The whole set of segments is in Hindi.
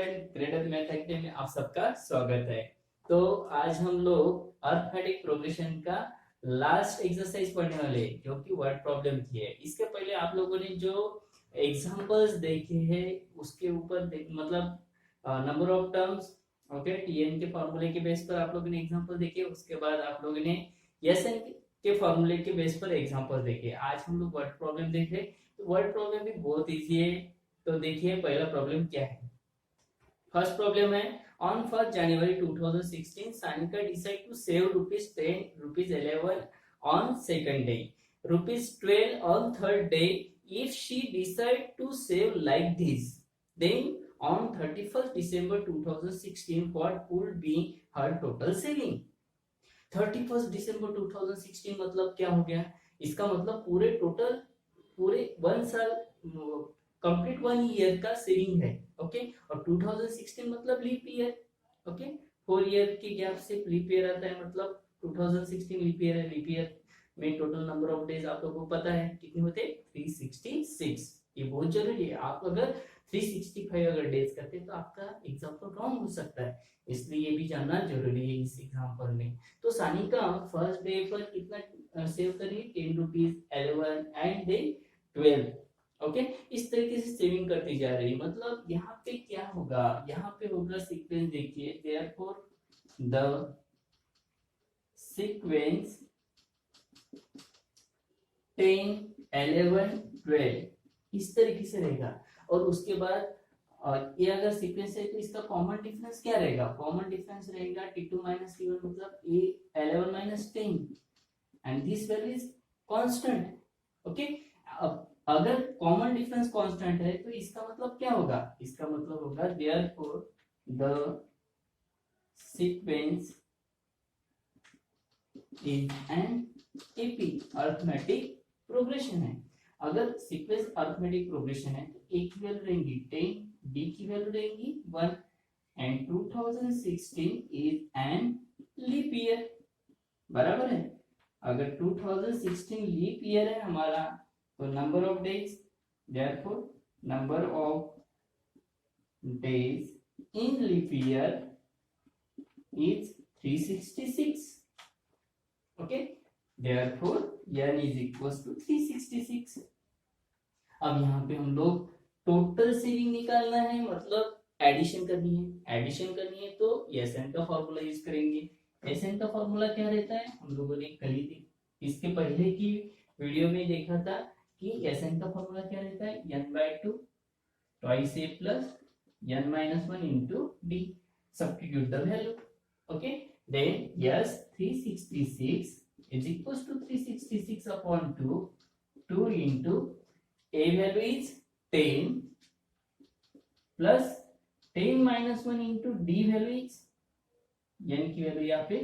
स्टूडेंट, ग्रेटर मैथ एकेडमी में आप सबका स्वागत है। तो आज हम लोग अर्थमेटिक प्रोग्रेशन का लास्ट एक्सरसाइज पढ़ने वाले हैं, जो कि वर्ड प्रॉब्लम की है। इसके पहले आप लोगों ने जो एग्जांपल्स देखे हैं उसके ऊपर मतलब number of terms, okay, TN के फॉर्मूले के बेस पर आप लोगों ने एग्जांपल देखे। उसके बाद आप लोगों ने एसएन के फॉर्मूले के बेस पर एग्जांपल देखे। आज हम लोग वर्ड प्रॉब्लम देख रहे हैं। तो वर्ड प्रॉब्लम भी बहुत इजी है। तो देखिए पहला प्रॉब्लम क्या है। फर्स्ट प्रॉब्लम है, on 1 January 2016 Sanika decide to save ₹10, ₹11 on second day, ₹12 on third day. If she decide to save like this, then on 31st December 2016 what would be her total saving? 31st December 2016 मतलब क्या हो गया? इसका मतलब पूरे 1 साल कंप्लीट 1 ईयर का सेविंग है। ओके, और 2016 मतलब लीप ईयर। ओके, 4 ईयर के गैप से लीप ईयर आता है, मतलब 2016 लीप ईयर है। लीप ईयर में टोटल नंबर ऑफ डेज आप लोगों को पता है कितने होते हैं? 366। ये बहुत जरूरी है। आप अगर 365 अगर डेज करते हैं तो आपका एग्जाम्पल रॉन्ग हो सकता है, इसलिए ये भी जानना जरूरी है इस एग्जाम्पल में। तो सानिका फर्स्ट डे पर कितना सेव करिए? 10 रुपीज, 11 एंड देन 12। ओके, इस तरीके से सेविंग करती जा रही है। मतलब यहाँ पे क्या होगा? यहाँ पे होगा सीक्वेंस, देखिए, देयरफॉर द सीक्वेंस 10, 11, 12 इस तरीके से रहेगा। और उसके बाद ये अगर सीक्वेंस है तो इसका कॉमन डिफरेंस क्या रहेगा? कॉमन डिफरेंस रहेगा T2 minus T1, मतलब 11 minus 10 and this value is constant. Okay, अब अगर कॉमन डिफरेंस कांस्टेंट है तो इसका मतलब क्या होगा? इसका मतलब होगा therefore the sequence is an AP, arithmetic progression है। अगर सीक्वेंस अरिथमेटिक प्रोग्रेशन है तो ए की वैल्यू रहेंगी 10, डी की वैल्यू रहेंगी 1 and 2016 is an leap year. बराबर है? अगर 2016 लीप ईयर है हमारा तो number of days, therefore number of days in leap year is 366. okay, therefore n is equals to 366. अब यहाँ पे हम लोग टोटल सेविंग निकालना है, मतलब एडिशन करनी है। एडिशन करनी है तो एसएन का फॉर्मूला यूज करेंगे। एसएन का फॉर्मूला क्या रहता है? हम लोगों ने कल ही इसके पहले की वीडियो में देखा था कि एसएन का फॉर्मूला क्या रहता है? n/2 twice a plus n minus 1 into d. Substitute the value. Okay, then yes, 366 is equals to 366 upon 2. 2 into a value is 10 plus 10 minus 1 into d value is, n की वैल्यू यहाँ पे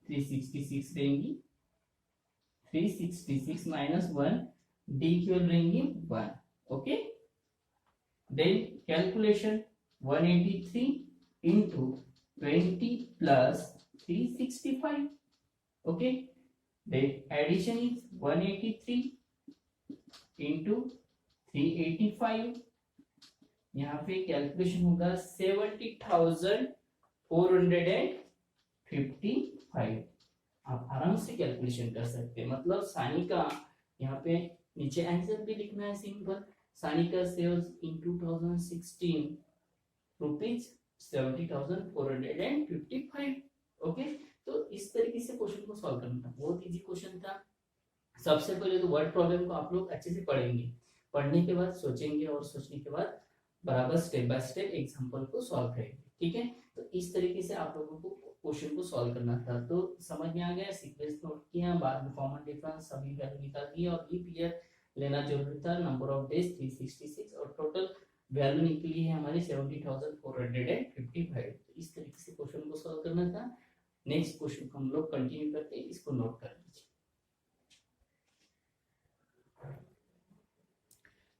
366 रहेंगी। 366 minus 1, d की वैल्यू रहेंगी 1। Okay, then calculation 183 into 20 plus 365। Okay, then addition is 183 into 385। यहाँ पे कैलकुलेशन होगा 70,455। आप आराम से कैलकुलेशन कर सकते हैं। मतलब सानिका, यहाँ पे नीचे आंसर भी लिखना है सिंपल। सानिका सेव्स इन 2016 रुपीज 70,455। ओके, तो इस तरीके से क्वेश्चन को सॉल्व करना था। बहुत इजी क्वेश्चन था। सबसे पहले तो वर्ड प्रॉब्लम को आप लोग अच्छे से पढ़ेंगे, पढ़ने के बाद सोचेंगे और सोचने के बाद बराबर स्टेप बाय स्टेप एग्जांपल को सॉल्व करेंगे। ठीक है, तो इस तरीके से आप लोगों को क्वेश्चन को सॉल्व करना था। तो समझ में आ गया? सीक्वेंस नोट किया, बाद में कॉमन डिफरेंस सभी वैल्यू निकाल दिए और लीप ईयर लेना जरूरी था। नंबर ऑफ डेज 366 और टोटल वैल्यू निकली है हमारी 70,455। तो इस तरीके से क्वेश्चन को सॉल्व करना था। नेक्स्ट क्वेश्चन को हम लोग कंटिन्यू करते हैं, इसको नोट कर लीजिए।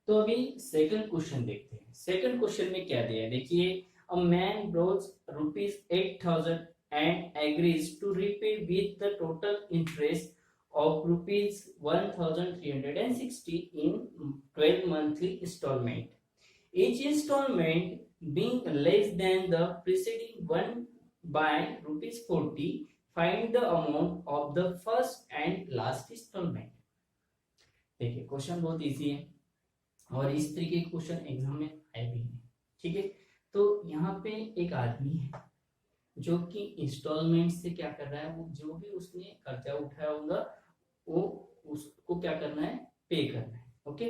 तो अभी सेकंड क्वेश्चन देखते हैं। सेकंड क्वेश्चन में क्या दिया है देखिए। A man borrows ₹8,000 and agrees to repay with the total interest of ₹1,360 in 12 monthly installment. each installment being less than the preceding one by ₹40, find the amount of the first and last installment. देखिए क्वेश्चन बहुत इजी है और इस तरीके के क्वेश्चन एग्जाम में आए भी हैं, ठीक है। तो यहाँ पे एक आदमी है जो कि इंस्टॉलमेंट से क्या कर रहा है, वो जो भी उसने कर्जा उठाया होगा वो उसको क्या करना है, पे करना है, ओके।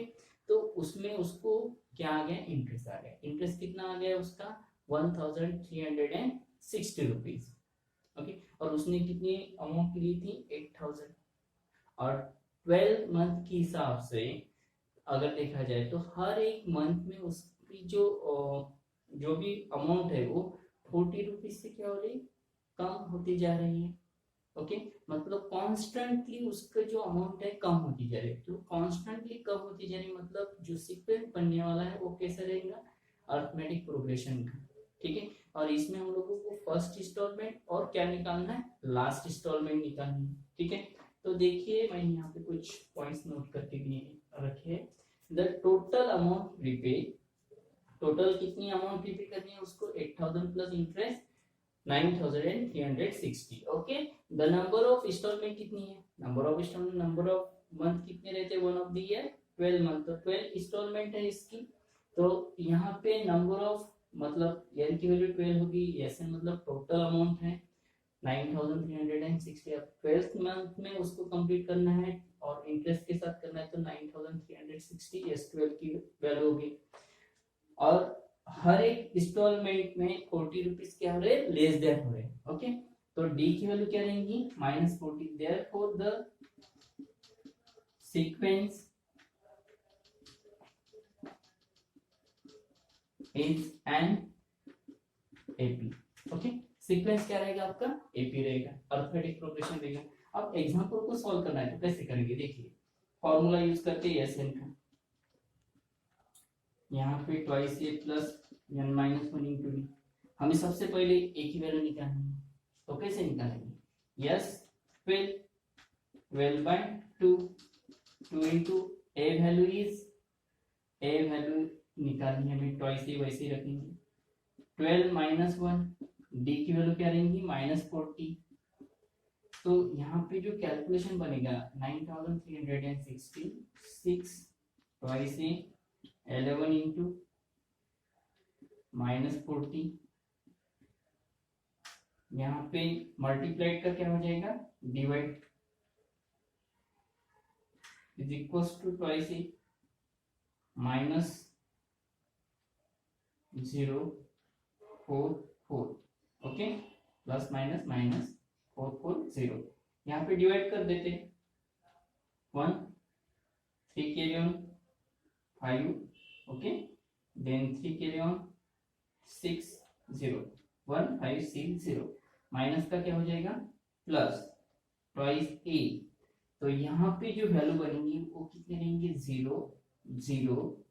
तो उसमें उसको क्या आ गया, इंटरेस्ट आ गया। इंटरेस्ट कितना आ गया उसका, 1360 रुपीज, ओके। और उसने कितनी अमाउंट ली थी, 8000। और 12 मंथ के हिसाब से अगर देखा जाए तो हर एक मंथ में उसकी जो भी अमाउंट है वो 40 रुपीज से क्या हो रही, कम होती जा रही है, ओके। मतलब कॉन्स्टेंटली उसका जो अमाउंट है कम होती जा रही है। तो कॉन्स्टेंटली कम होती जा रही है मतलब जो सीक्वेंस बनने वाला है वो कैसा रहेगा, अरिथमेटिक प्रोग्रेशन का, ठीक है। और इसमें हम लोगों को फर्स्ट इंस्टॉलमेंट और क्या निकालना है, लास्ट इंस्टॉलमेंट निकालनी है, ठीक है। तो देखिए मैंने यहाँ पे कुछ पॉइंट्स नोट करके भी रखे। The total amount prepaid, total कितनी अमाउंट प्रीपे करनी है उसको, 8000 plus interest 9360, okay. The number of instalment कितनी है, number of instalment, number of month कितने रहते हैं, one of the year 12 month, तो 12 इंस्टॉलमेंट है इसकी। तो यहाँ पे नंबर ऑफ मतलब एन की वैल्यू 12 होगी, एस एन मतलब टोटल अमाउंट है 9360। अब 12th मंथ में उसको कंप्लीट करना है और इंटरेस्ट के साथ करना है, तो 9360 एस 12 की वैल्यू होगी। और हर एक इंस्टॉलमेंट में 40 रुपीज क्या हो रहे, लेस देन हो रहे, ओके। तो डी की वैल्यू क्या रहेंगी, -40। Therefore the sequence is an AP, okay. Sequence क्या रहेगा आपका, एपी रहेगा, अरिथमेटिक प्रोग्रेशन रहेगा। अब एग्जांपल को सॉल्व करना है तो कैसे करेंगे, देखिए फॉर्मूला यूज करके एसएन का, यहाँ पे twice a plus n minus 1 into D. हमें सबसे पहले ए की वैल्यू निकालनी है, तो कैसे निकालेंगे, S 12 by 2 into A value is, A value निकालनी है हमें, ट्वाइस ए वैसे ही रखेंगे, 12 माइनस 1, डी की वैल्यू क्या रहेंगी, -40। तो यहाँ पे जो कैलकुलेशन बनेगा 9360, 6 ट्वाइस ए 11 इंटू -40, यहाँ पे मल्टीप्लाइड का क्या हो जाएगा, divide, is equal to twice A -044, okay, plus minus minus 440, यहाँ पे डिवाइड कर देते, 1 3 carry on 5, okay, then 3 carry on 6 0 1 5 6 0, minus का क्या हो जाएगा, प्लस ट्वाइस ए। तो यहाँ पे जो वैल्यू बनेंगी वो कितने रहेंगे, 0 0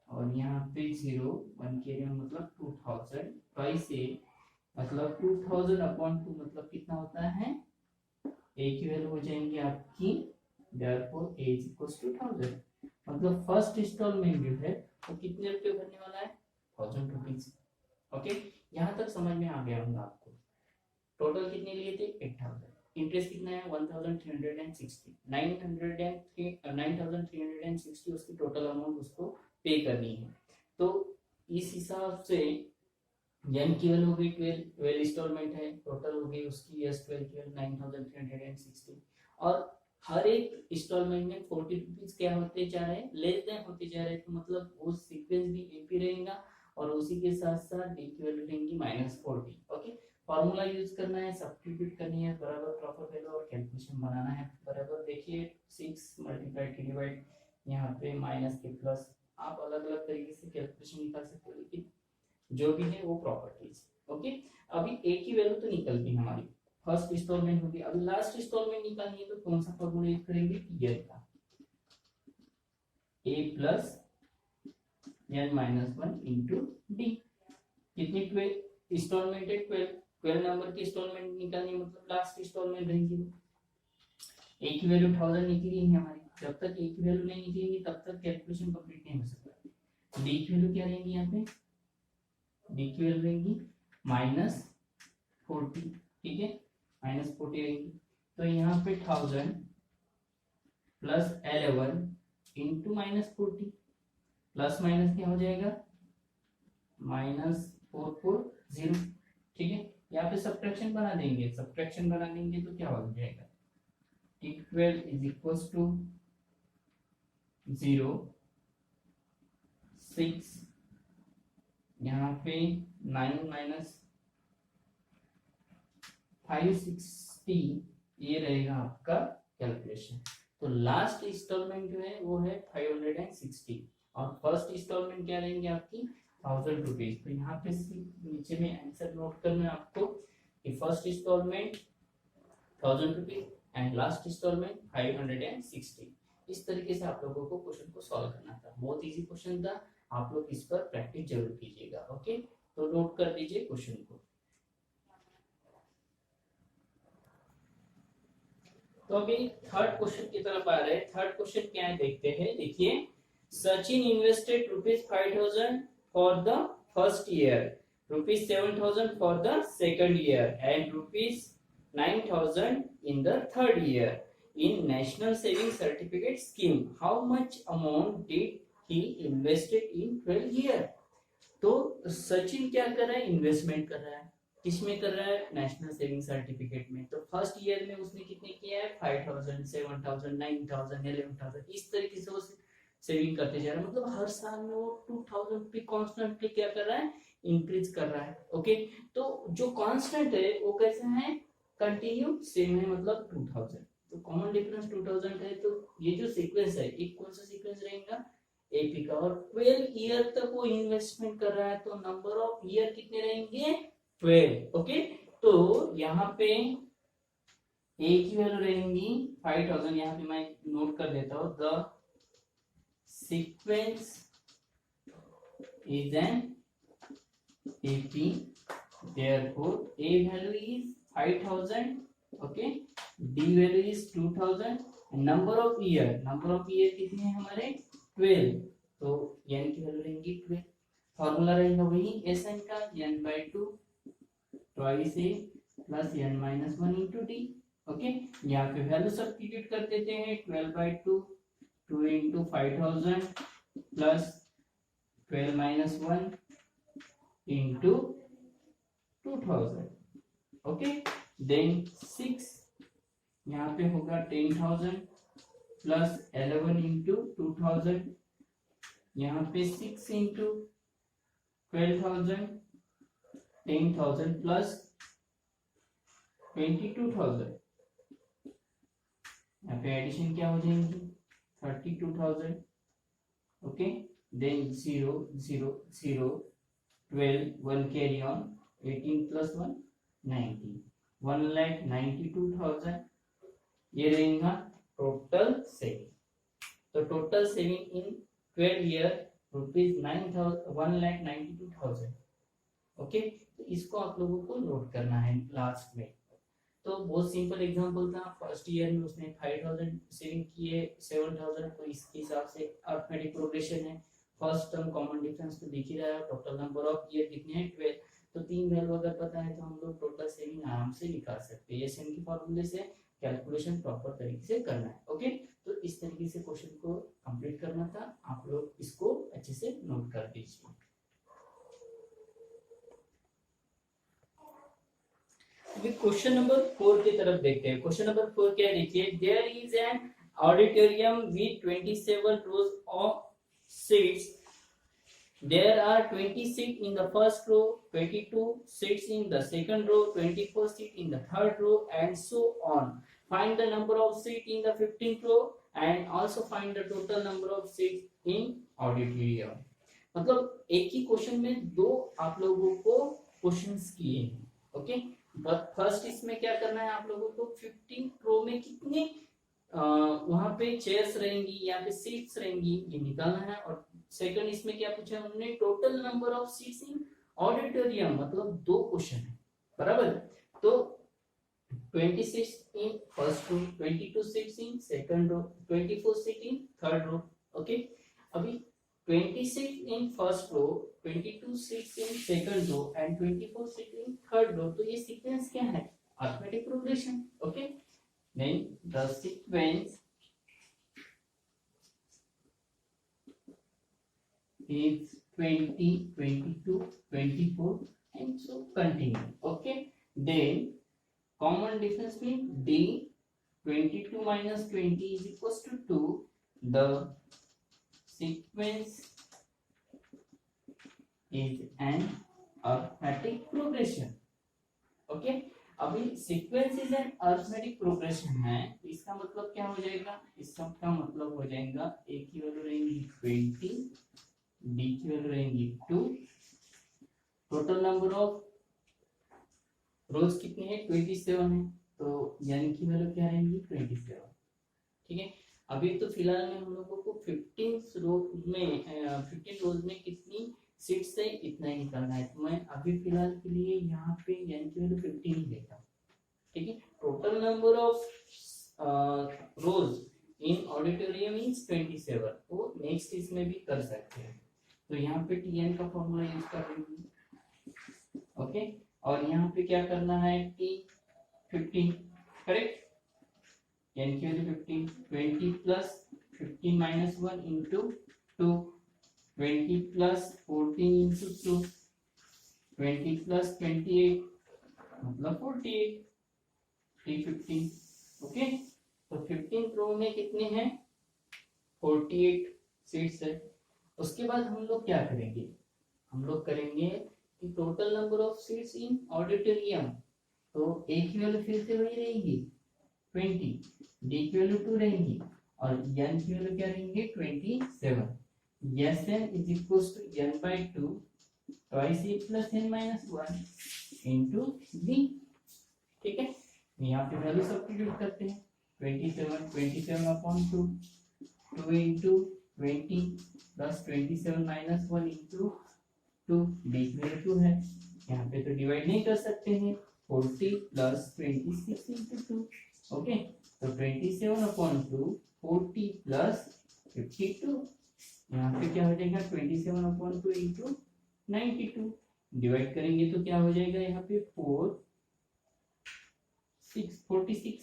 और यहाँ पे 0 1 कैरी ऑन मतलब 2000, ट्वाइस ए मतलब 2000 अपॉन 2 मतलब कितना होता है, ए की वैल्यू हो जाएंगी आपकी, therefore A is equals to 1000। मतलब फर्स्ट इंस्टॉलमेंट जो है वो कितने रुपए भरने वाला है, 1000 रुपीज, ओके। यहाँ तक समझ में आ गया होगा आपको। टोटल कितने लिए थे, 8000, इंटरेस्ट कितना है 1360, 9360 उसकी टोटल अमाउंट उसको पे करनी है। तो इस हिसाब से एन की वैल्यू होगी 12 इंस्टॉलमेंट है, टोटल होगी उसकी एस 12 की 9360, और हर एक इंस्टॉलमेंट में 40 रुपीज क्या होते जा रहे हैं, लेस देन होते जा रहे हैं। तो मतलब वो सीक्वेंस भी एपी रहेगा और उसी के साथ साथ डी की वैल्यू रहेंगी -40, ओके। फार्मूला यूज करना है, सब्स्टिट्यूट करनी है, बराबर प्रॉपर वैल्यू और कैलकुलेशन बनाना है बराबर। देखिए 6 मल्टीप्लाई की डिवाइड, यहाँ पे माइनस के प्लस, आप अलग अलग तरीके से कैलकुलेशन निकाल सकते हो, लेकिन जो भी है वो प्रॉपर्टीज, ओके। अभी ए की वैल्यू तो निकल गई हमारी, फर्स्ट इंस्टॉलमेंट होगी। अब लास्ट इंस्टॉलमेंट निकालनी है तो कौन सा फॉर्मूला यूज करेंगे, ईयर का, a plus n minus 1 into D. कितनी 12 इंस्टॉलमेंट है, 12 नंबर की इंस्टॉलमेंट निकालनी है, मतलब लास्ट इंस्टॉलमेंट रहेगी। ए की वैल्यू 1000 निकली है हमारी, जब तक ए की वैल्यू नहीं निकलेगी तब तक कैलकुलेशन कंप्लीट नहीं हो सकता। डी की वैल्यू क्या रहेंगी यहाँ पे, डी की वैल्यू रहेंगी -40, ठीक है, -40 रहेंगी। तो यहाँ पे 1000 प्लस 11 इंटू -40, प्लस माइनस क्या हो जाएगा, -440, ठीक है। यहाँ पे सब्ट्रैक्शन बना देंगे, सब्ट्रैक्शन बना देंगे तो क्या हो जाएगा, T12 इज इक्वल टू 0, 6, यहाँ पे 9 माइनस 560, ये रहेगा आपका कैलकुलेशन। तो लास्ट इंस्टॉलमेंट जो है वो है 560 और फर्स्ट इंस्टॉलमेंट क्या रहेंगे आपकी 1000 रुपीज। तो यहाँ पे नीचे में आंसर नोट करना है आपको कि first instalment 1000 rupees and last instalment 560। इस तरीके से आप लोगों को क्वेश्चन को सॉल्व करना था, बहुत इजी क्वेश्चन था, आप लोग इस पर प्रैक्टिस जरूर कीजिएगा। ओके, तो नोट कर लीजिए क्वेश्चन को। तो अभी थर्ड क्वेश्चन की तरफ आ रहे हैं। थर्ड क्वेश्चन क्या है देखते हैं। देखिए, Sachin invested ₹5000 for the first year, ₹7000 for the second year and ₹9000 in the third year in national saving certificate scheme. How much amount did he invested in 12 year? तो सचिन क्या कर रहा है, इन्वेस्टमेंट कर रहा है, किसमें कर रहा है, नेशनल सेविंग सर्टिफिकेट में। तो फर्स्ट ईयर में उसने कितने किया है, 5000, 7000, 9000, 11000, इस तरीके से वो सेविंग करते जा रहा है। मतलब हर साल में वो 2000 रुपये कॉन्स्टेंटली क्या कर रहा है, इंक्रीज कर रहा है। ओके, तो जो कांस्टेंट है वो कैसा है, कंटिन्यू सेम है, मतलब 2000। तो कॉमन डिफरेंस 2000 है। तो ये जो सीक्वेंस है, एक कौन सा सीक्वेंस रहेगा, एपी का, और 12 ईयर तक वो इन्वेस्टमेंट कर रहा है, तो नंबर ऑफ ईयर कितने रहेंगे, 12। ओके, तो यहाँ पे ए की वैल्यू रहेंगी 5000, यहाँ पे मैं नोट कर देता हूँ, the sequence is an AP, therefore a value is 5000, okay, d value is 2000, number of year कितने हैं हमारे 12, तो n की वैल्यू लेंगे 12। फॉर्मूला रहेगा वही Sn का, n/2 twice a plus n minus 1 into d। Okay, यहाँ पे वैल्यू सब्स्टिट्यूट कर देते हैं, 12/2 2 into 5000 plus 12 minus 1 into 2000। Okay, then 6, यहाँ पे होगा 10,000 प्लस 11 इंटू 2000, यहाँ पे 6 इंटू 12,000, 10,000 प्लस 22,000, यहाँ पे एडिशन क्या हो जाएंगी 32,000। Okay, then 0 0 0 12 1 carry on, 18 plus 1 19, 1,92,000 ये रहेगा टोटल सेविंग। तो total saving in 12 year ₹1,92,000। Okay, तो इसको आप लोगों को नोट करना है लास्ट में। तो बहुत सिंपल एग्जांपल था, फर्स्ट ईयर में उसने 5000 सेविंग किए, 7000, तो इसके हिसाब से अरिथमेटिक प्रोग्रेशन है। फर्स्ट टर्म कॉमन डिफरेंस तो दिख ही रहा है, टोटल नंबर ऑफ ईयर कितने हैं 12, तो 3 वैल्यू अगर पता है तो हम लोग टोटल सेविंग आराम से निकाल सकते हैं। ये सेम के फॉर्मूले से कैलकुलेशन प्रॉपर तरीके से करना है। ओके, तो इस तरीके से क्वेश्चन को कंप्लीट करना था, आप लोग इसको अच्छे से नोट कर दीजिए। अभी क्वेश्चन नंबर 4 की तरफ देखते हैं। क्वेश्चन नंबर 4 क्या है, देखिए, there is an auditorium with 27 rows of seats. There are 20 seats in the first row, 22 seats in the second row, 24 seats in the third row, and so on. Find the number of seats in the 15th row and also find the total number of seats in auditorium. मतलब एक ही क्वेश्चन में दो आप लोगों को क्वेश्चंस किए हैं। ओके, फर्स्ट इसमें क्या करना है आप लोगों को, 15 रो में कितने वहां पे चेयर्स रहेंगी या पे सीट्स रहेंगी ये निकालना है। और सेकंड इसमें क्या पूछा है उन्होंने, total number of seats in auditorium, मतलब दो क्वेश्चन है बराबर। तो 26 in first row, 22 seats in second row, 24 seat in third row. Okay, अभी 26 in first row, 22 sits in second row and 24 sit in third row. तो ये सीक्वेंस क्या है? Arithmetic progression. Okay, then the sequence is 20, 22, 24 and so continue. Okay, then common difference between D 22 minus 20 is equals to 2. The sequence is an arithmetic progression. Okay, अभी sequence is an arithmetic progression है, इसका मतलब क्या हो जाएगा? इसका मतलब हो जाएगा A की वैल्यू रहेंगी 20, D की वैल्यू रहेंगी 2, टोटल नंबर ऑफ रोज कितनी है? 27 है, तो n की वैल्यू क्या रहेंगी? 27. ठीक है, अभी तो फिलहाल में हम लोगों को 15 रोज में कितनी सीट्स है इतना ही निकालना है. तो मैं अभी फिलहाल के लिए यहाँ पे n की वैल्यू 15 ही लेता हूँ. ठीक है, total number of rose in auditorium is 27. तो नेक्स्ट इसमें भी कर सकते हैं. तो यहाँ पे tn का फॉर्मूला यूज कर लेंगे. ओके, और यहाँ पे क्या करना है? t15. करेक्ट, n की value 15, 20 plus 15 minus 1 into 2, 20 plus 14 into 2, 20 plus 28 मतलब 48, t15. ओके, तो 15 रो में कितने हैं? 48 सीट्स है. उसके बाद हम लोग क्या करेंगे? हम लोग करेंगे कि total number of seats in auditorium. तो A की वैल्यू फिर से वही रहेगी 20, D की वैल्यू 2 रहेंगी और n की वैल्यू क्या रहेंगे? 27. Sn is equals to n by 2 twice a plus n minus 1 into d. ठीक है, यहाँ पे वैल्यू सब्स्टिट्यूट करते हैं. 27 upon 2, 2 into 20 plus 27 minus 1 into 2, d की वैल्यू 2 है. यहाँ पे तो डिवाइड नहीं कर सकते हैं. 40 प्लस 26 इंटू 2. ओके, तो 27 अपॉन 2, 40 प्लस 52. यहाँ पे क्या हो जाएगा? 27 अपॉन 2 इंटू 92. डिवाइड करेंगे तो क्या हो जाएगा? यहाँ पे 46,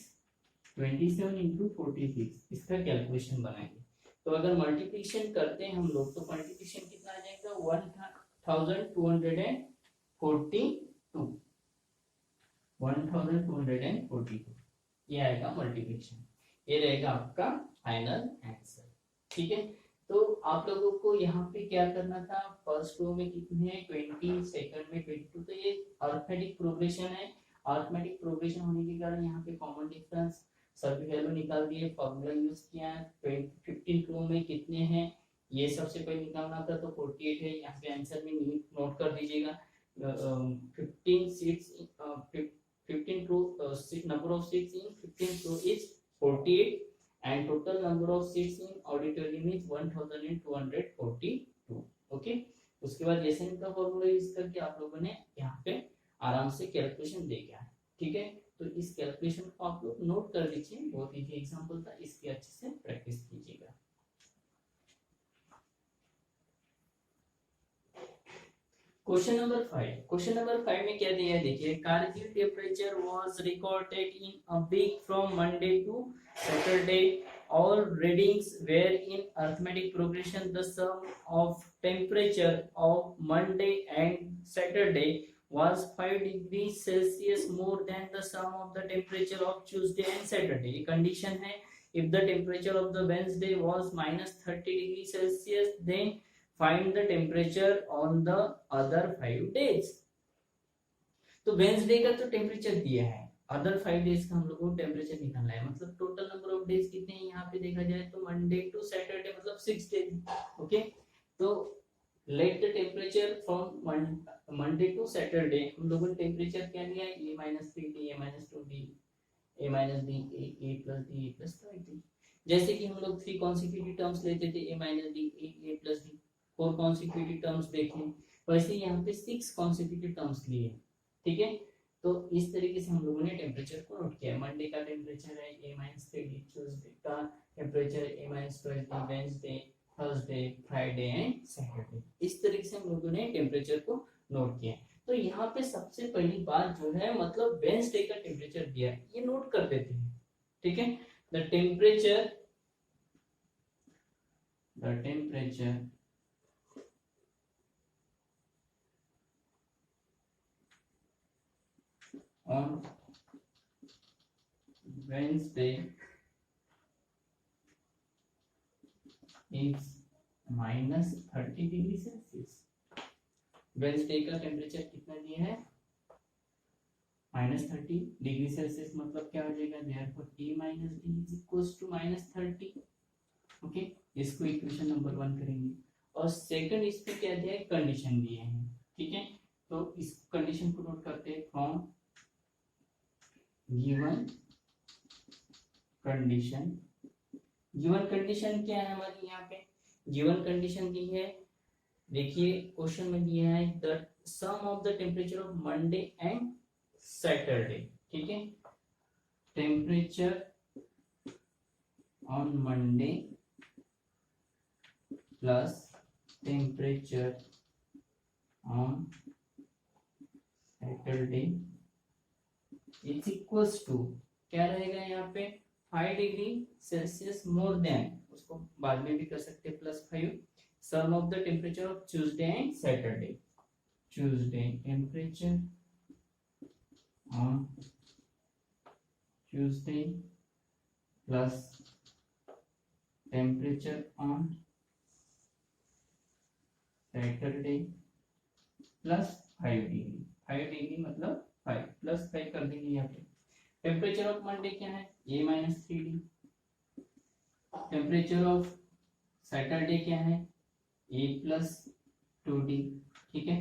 27 इंटू 46. इसका कैलकुलेशन बनाएंगे. तो अगर मल्टीप्लिकेशन करते हैं हम लोग, तो मल्टीप्लिकेशन कितना आ जाएगा? 1242. ये आएगा मल्टीप्लिकेशन. ये रहेगा आपका फाइनल आंसर. ठीक है, तो आप लोगों को यहाँ पे क्या करना था? फर्स्ट रो में कितने हैं? 20, सेकंड में 22. तो ये अरिथमेटिक प्रोग्रेशन है. अरिथमेटिक प्रोग्रेशन होने के कारण यहाँ पे कॉमन डिफरेंस सभी वैल्यू निकाल दिए, फॉर्मूला यूज किया. 15 रो में कितने हैं ये सबसे पहले निकालना था, तो 48 है. यहाँ पे आंसर में नोट कर दीजिएगा. 15 seats 15 row number of seats in 15th row is 48 and total number of seats in auditorium is 1242. Okay, उसके बाद एसएन का फॉर्मूला यूज करके आप लोगों ने यहाँ पे आराम से कैलकुलेशन दे दिया है. ठीक है, तो इस कैलकुलेशन को आप लोग नोट कर लीजिए. बहुत इजी एग्जांपल था, इसकी अच्छे से प्रैक्टिस कीजिएगा. क्वेश्चन नंबर 5 में क्या दिया है? देखिए, Kargil temperature was recorded in a week from Monday to Saturday. All readings were in arithmetic progression. The sum of temperature of Monday and Saturday was 5 degrees Celsius more than the sum of the temperature of Tuesday and Saturday. Condition है, if the temperature of the Wednesday was minus 30 degrees Celsius, then find the temperature on the other 5 days. तो वेंसडे का तो टेम्परेचर दिया है, अदर 5 डेज का हम लोगों को टेम्परेचर निकालना है. मतलब टोटल नंबर ऑफ डेज कितने हैं यहाँ पे देखा जाए तो मंडे टू सैटरडे मतलब 6 डेज. ओके, तो let the temperature from Monday to Saturday. हम लोगों ने टेम्परेचर क्या लिया? a-3 d, a-2 d, a-d, a plus d, a plus 5d. जैसे कि हम लोग 3 कॉन्सेक्यूटिव टर्म्स लेते थे, a-d, a plus d. 4 consecutive terms देखें, वैसे यहाँ पे 6 कॉन्सेक्यूटिव टर्म्स लिए. ठीक है, तो इस तरीके से हम लोगों ने टेम्परेचर को नोट किया. मंडे का टेम्परेचर है a-3 d, ट्यूसडे का temperature a-2 d, Wednesday Thursday, Friday and Saturday. इस तरीके से हम लोगों ने टेम्परेचर को नोट किया। तो यहाँ पे सबसे पहली बात जो है मतलब वेडनेसडे का टेम्परेचर दिया है, ये नोट कर देते हैं। ठीक है, the temperature on Wednesday is -30 degree Celsius. Wednesday का टेम्परेचर कितना दिया है? -30 डिग्री सेल्सियस। मतलब क्या हो जाएगा? Therefore A minus D is equals to -30। Okay, इसको इक्वेशन नंबर 1 करेंगे। और सेकंड इसमें क्या दिया है? कंडीशन दिए हैं। ठीक है, तो इस कंडीशन को नोट करते हैं। From given condition, given condition क्या है हमारी? यहाँ पे गिवन कंडीशन दी है, देखिए क्वेश्चन में दिया है the sum of the temperature of Monday and Saturday. ठीक है, temperature on Monday plus temperature on Saturday is equals to, क्या रहेगा यहाँ पे? 5 डिग्री सेल्सियस मोर देन, उसको बाद में भी कर सकते हैं, +5 sum of the temperature of Tuesday and Saturday. Tuesday temperature on Tuesday plus temperature on Saturday +5 degree. 5 degree मतलब 5 +5 कर देंगे यहाँ पे। टेम्परेचर ऑफ मंडे क्या है? A-3D। टेम्परेचर ऑफ सैटरडे क्या है? A+2D। ठीक है,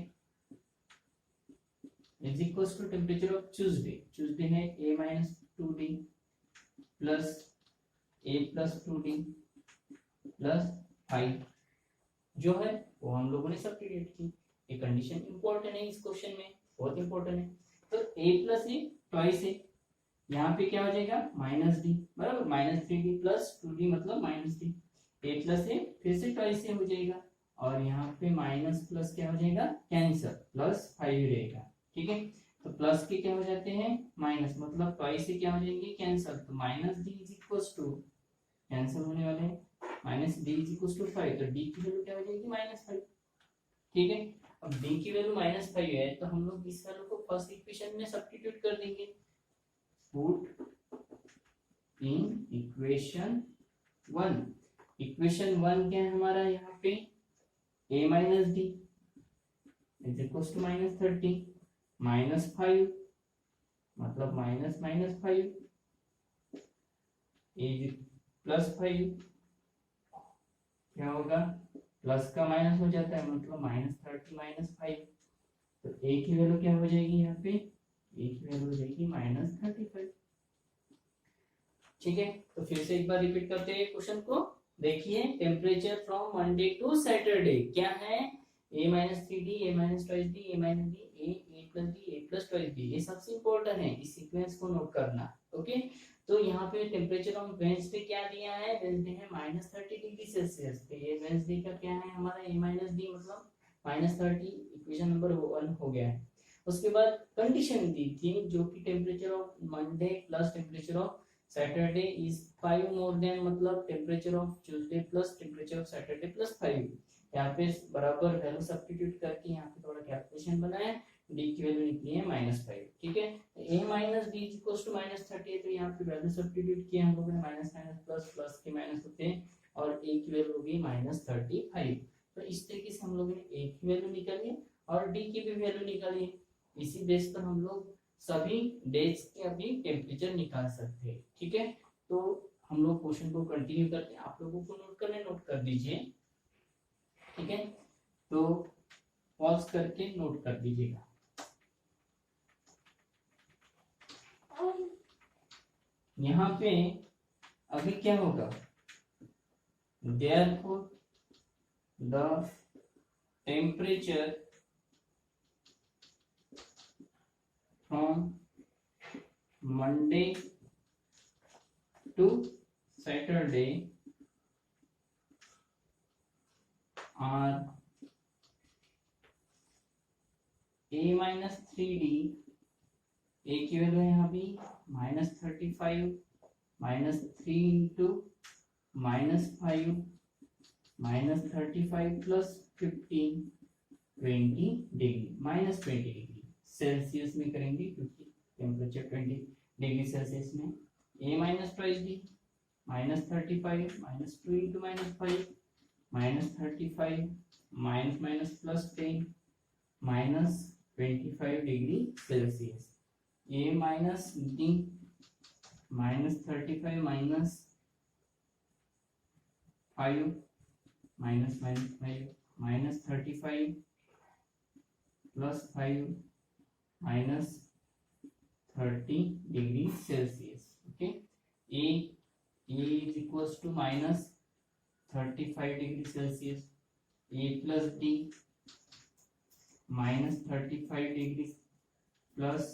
is equals to temperature of Tuesday, Tuesday है A-2D प्लस A+2D +5 जो है वो हम लोगों ने सब्स्टिट्यूट की। ये कंडीशन इंपॉर्टेंट है इस क्वेश्चन में, बहुत इंपॉर्टेंट है। तो A+A ट्वाइस है, यहाँ पे क्या हो जाएगा? -D, बराबर। -3D + 2D मतलब -D। A+A फिर से ट्वाइस से हो जाएगा, और यहाँ पे माइनस प्लस क्या हो जाएगा? कैंसिल, +5 रहेगा। ठीक है, तो प्लस के क्या हो जाते हैं? माइनस, मतलब ट्वाइस से क्या हो जाएंगे? कैंसिल। तो -D is equals to, cancel होने वाले हैं, -D इज इक्वल्स टू 5। तो D की वैल्यू क्या हो जाएगी? -5। ठीक है, अब D की वैल्यू -5 है, तो हम लोग इस वैल्यू को फर्स्ट इक्वेशन में सब्स्टिट्यूट कर देंगे। Put in equation 1। इक्वेशन 1 क्या है हमारा? यहाँ पे A-D इज इक्वल्स टू -30 -5, मतलब -5 इज +5, क्या होगा? प्लस का माइनस हो जाता है, मतलब -30 -5। तो A की वैल्यू क्या हो जाएगी यहाँ पे? A की वैल्यू हो जाएगी -35। ठीक है, तो फिर से एक बार रिपीट करते हैं क्वेश्चन को। देखिए, temperature from Monday to Saturday क्या है? A-3D, A-2D, A-D, A+D, A+2D। ये सबसे इंपॉर्टेंट है, इस सीक्वेंस को नोट करना। ओके, तो यहाँ पे टेम्परेचर ऑन वेडनेसडे क्या दिया है? वेडनेसडे है -30 डिग्री सेल्सियस। तो ये वेडनेसडे का क्या है हमारा? A-D मतलब -30। इक्वेशन नंबर 1 हो गया है। उसके बाद कंडीशन दी थी जो कि temperature of Monday plus temperature of Saturday is 5 more than, मतलब temperature of Tuesday plus temperature of Saturday +5। यहाँ पे बराबर वैल्यू सब्स्टिट्यूट करके यहाँ पे थोड़ा कैलकुलेशन बनाया, डी की वैल्यू निकली है -5। ठीक है, A-D इज इक्वल्स टू -30 है, तो यहाँ पे वैल्यू सब्स्टिट्यूट किया हम लोगों ने, माइनस माइनस प्लस, प्लस के माइनस होते हैं, और A की वैल्यू होगी -35। तो इस तरीके से हम लोगों ने A की वैल्यू निकाली और D की भी वैल्यू निकाली। इसी बेस पर हम लोग सभी डेज के अभी टेम्परेचर निकाल सकते हैं। ठीक है, तो हम लोग क्वेश्चन को कंटिन्यू करते हैं, आप लोगों को नोट करना, नोट कर दीजिए। ठीक है, तो पॉज करके नोट कर दीजिएगा। यहाँ पे अभी क्या होगा? therefore the temperature from Monday to Saturday a minus 3d, a की वैल्यू है यहाँ भी -35 -3 into -5 -35 plus 15 20 degree -20 degree Celsius में करेंगे क्योंकि टेम्परेचर 20 डिग्री सेल्सियस में। a minus twice D -35 -2 into -5 -35 minus plus 10 -25 degree Celsius. a minus D -35 -5 -35 plus 5 -30 degree Celsius. Okay, a is equals to -35 degree Celsius, a plus d -35 degree plus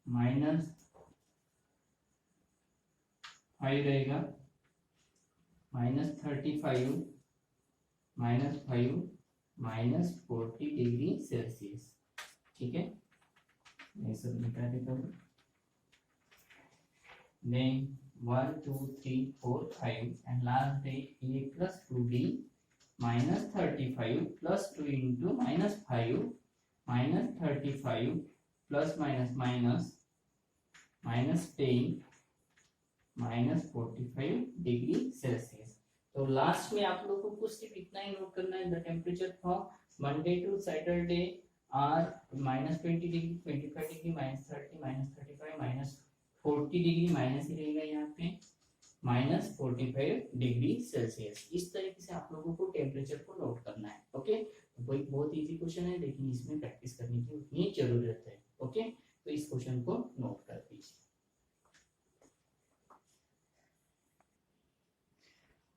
-5 रहेगा -35 -5 -40 डिग्री सेल्सियस। ठीक है, ये सब मिटा देता हूँ। Then 1 2 3 4 5 and last day a plus 2d -35 plus 2 into -5 -35 plus -10 -45 degree Celsius. तो लास्ट में आप लोगों को सिर्फ इतना ही नोट करना है, the temperature from Monday to Saturday are -20 degree, 25 degree, -30 -35 -40 degree, minus ही रहेगा यहाँ पे -45 डिग्री सेल्सियस। इस तरीके से आप लोगों को टेम्परेचर को नोट करना है। ओके, तो कोई बहुत इजी क्वेश्चन है लेकिन इसमें प्रैक्टिस करने की उतनी जरूरत है। ओके, तो इस क्वेश्चन को नोट कर दीजिए।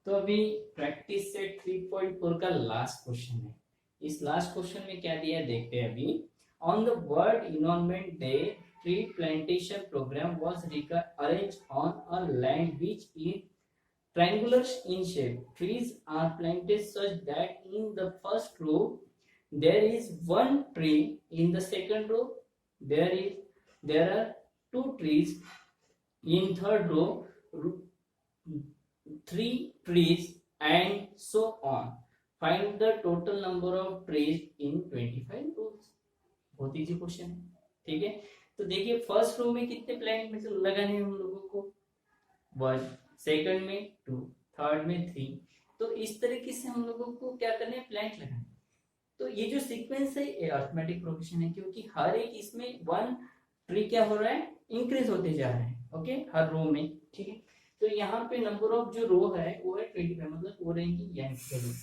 तो अभी प्रैक्टिस सेट 3.4 का लास्ट क्वेश्चन है। इस लास्ट क्वेश्चन में क्या दिया देखते हैं अभी। On the world environment day, tree plantation program was arranged on a land which is triangular in shape. Trees are planted such that in the first row there is one tree, in the second row there are two trees, in third row three trees, and so on. Find the total number of trees in 25 rows. बहुत इजी क्वेश्चन है। ठीक है, तो देखिए फर्स्ट रो में कितने प्लांट में से लगाने हैं हम लोगों को 1, सेकंड में 2, थर्ड में 3। तो इस तरीके से हम लोगों को क्या करना है, प्लांट लगाना। तो ये जो सीक्वेंस है ये अरिथमेटिक प्रोग्रेशन है, क्योंकि हर एक इसमें 1 ट्री क्या हो रहा है, इंक्रीज होते जा रहा है। ओके, हर रो में। ठीक है, तो यहाँ पे नंबर ऑफ जो रो है वो है 25, मतलब वो रहेंगी n value.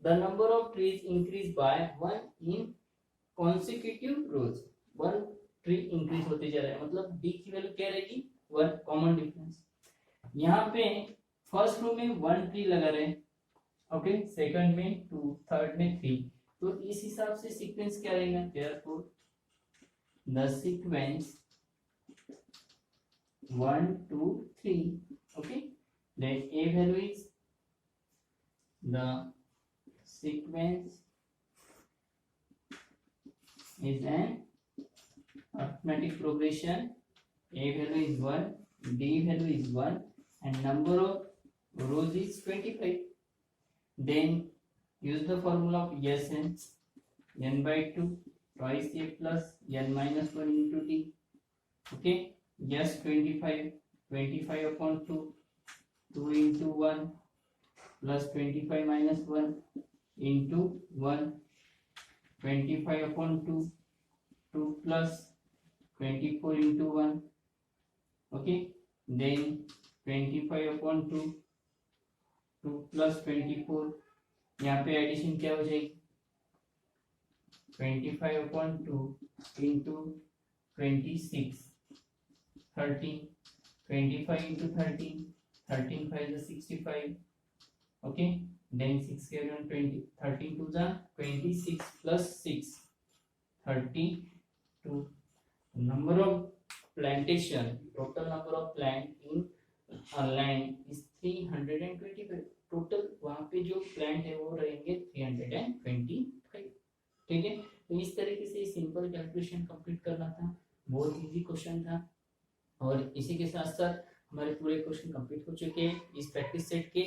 The number of trees increase by 1 in consecutive rows. 1 tree increase होते जा रहा है, मतलब d की वैल्यू क्या रहेगी, 1, कॉमन डिफरेंस। यहाँ पे फर्स्ट रो में 1 ट्री लगा रहे हैं, ओके, सेकंड में 2, थर्ड में 3। तो इस हिसाब से सीक्वेंस क्या रहेगा, therefore the sequence 1 2 3, okay, then a value is the sequence is an arithmetic progression. A value is 1, d value is 1, and number of rows is 25. Then use the formula of Sn, n by 2 twice a plus n minus 1 into d. Okay, yes, 25 upon 2, 2 into 1 plus 25 minus 1 into 1, 25 upon 2, 2 plus 24 into 1, okay, then 25 upon 2, 2 plus 24, यहाँ पे एडिशन क्या हो जाएगी, 25 upon 2 into 26, 13, 25 into 13, 13 5 is 65, okay, then 6 carry on 20, 13 to the 26 plus 6, 32. Number of plantation, total number of plant in a land is 325. Total वहां पे जो प्लांट है वो रहेंगे 325। ठीक है, तो इस तरह सिंपल कैलकुलेशन कंप्लीट करना था, बहुत इजी क्वेश्चन था। और इसी के साथ साथ हमारे पूरे क्वेश्चन कंप्लीट हो चुके हैं इस प्रैक्टिस सेट के।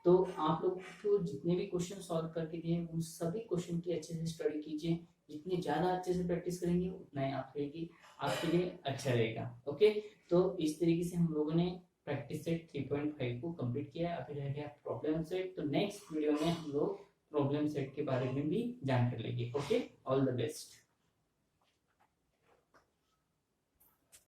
तो आप लोग को जितने भी क्वेश्चन सॉल्व करके दिए उन सभी क्वेश्चन की अच्छे से स्टडी कीजिए। जितनी ज्यादा अच्छे से प्रैक्टिस करेंगे उतना ही आपके लिए अच्छा रहेगा। ओके, तो इस तरीके से हम लोगों ने प्रैक्टिस सेट 3.5 को कंप्लीट किया है। अभी रह गया प्रॉब्लम सेट, तो नेक्स्ट वीडियो में हम लोग प्रॉब्लम सेट के बारे में भी जानकारी लेंगे। Okay, all the best.